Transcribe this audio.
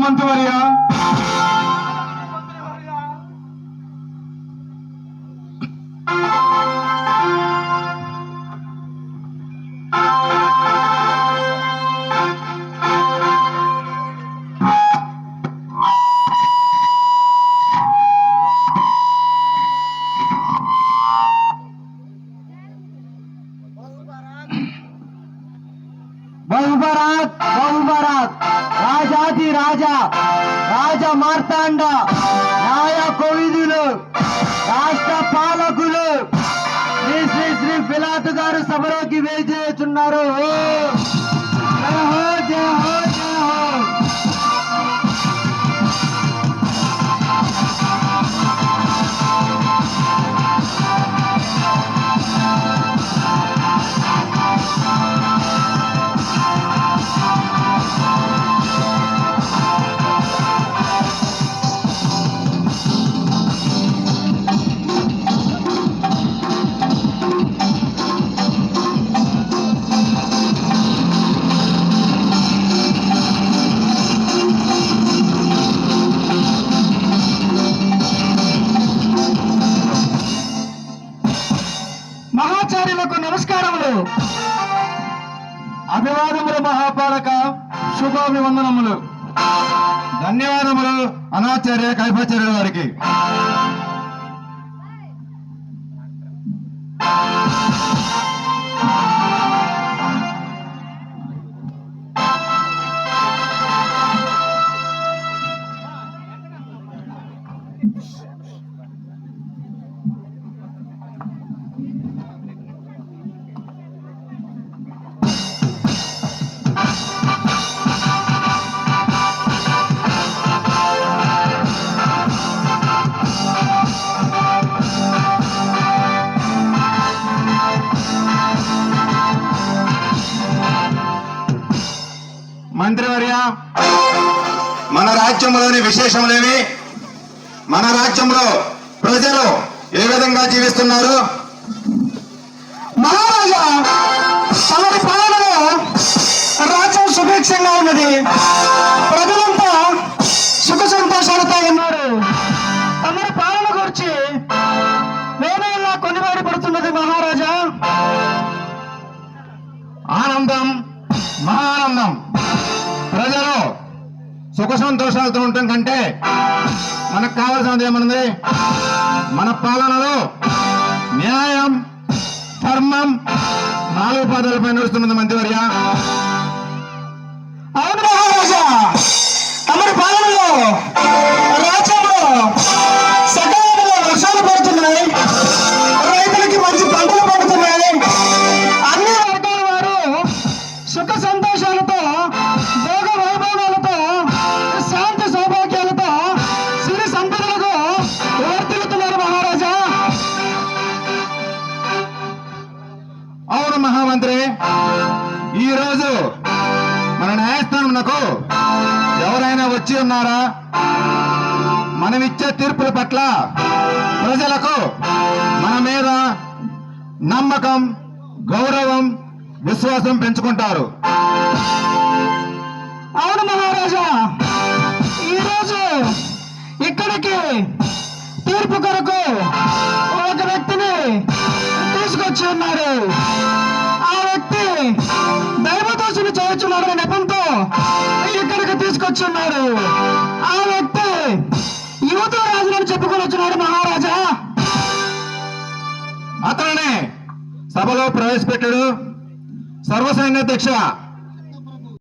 మంత్రివర్య. బహుభారత్ బహుభారత్ రాజాది రాజా రాజ మార్తాండ న్యాయ కోవిదులు రాష్ట్ర పాలకులు శ్రీ శ్రీ శ్రీ పిలాతు గారు సభలోకి వేచేస్తున్నారు. జయ హో జయ హో జయ హో. మహాచార్యులకు నమస్కారములు, అభివాదములు మహాపాలక, శుభాభివందనములు. ధన్యవాదములు అనాచార్య కైపాచార్యుల వారికి. మంత్రివర్య, మన రాజ్యంలోని విశేషములేవి? మన రాజ్యంలో ప్రజలు ఏ విధంగా జీవిస్తున్నారు? మహారాజా తమరి పాలనలో రాజ్యం సుభిక్షంగా ఉన్నది. ప్రజలంతా సుఖ సంతోషాలతో ఉన్నారు. తమరి పాలన గురించి వేరేలా కొనివాడి పడుతున్నది మహారాజా. ఆనందం, మహానందం. ప్రజలు సుఖ సంతోషాలతో ఉండటం కంటే మనకు కావాల్సినది ఏమన్నది? మన పాలనలో న్యాయం, ధర్మం 4 పాదాలపై నడుస్తున్నది మంత్రివర్య. అవును మహారాజా, తమరి పాలనలో రాజ్యంలో సకాలంలో వర్షాలు పడుతున్నాయి, రైతులకి మంచి పంటలు పండుతున్నాయి. అన్ని వర్గాల వారు సుఖ సంతోషాలతో, భోగ వైభవాలతో, శాంతి సౌభాగ్యాలతో, సిరి సంపదలతో వర్తిల్లుతున్నారు మహారాజా. అవును మహామంత్రి, ఈ రోజు మన న్యాయస్థానంకు ఎవరైనా వచ్చి ఉన్నారా? మనమిచ్చే తీర్పుల పట్ల ప్రజలకు మన మీద నమ్మకం, గౌరవం, విశ్వాసం పెంచుకుంటారు. అవును మహారాజా, ఈరోజు ఇక్కడికి తీర్పు కొరకు ఒక వ్యక్తిని తీసుకొచ్చి ఉన్నారు. ఆ వ్యక్తి దైవదోషులు చేయుచున్నారనే నెపంతో ఇక్కడికి తీసుకొచ్చి ఉన్నారు. ఆ వ్యక్తి యువత రాజులను చెప్పుకొని వచ్చినాడు మహారాజా. అతనే సభలో ప్రవేశపెట్టాడు. సర్వసైన్యాధ్యక్ష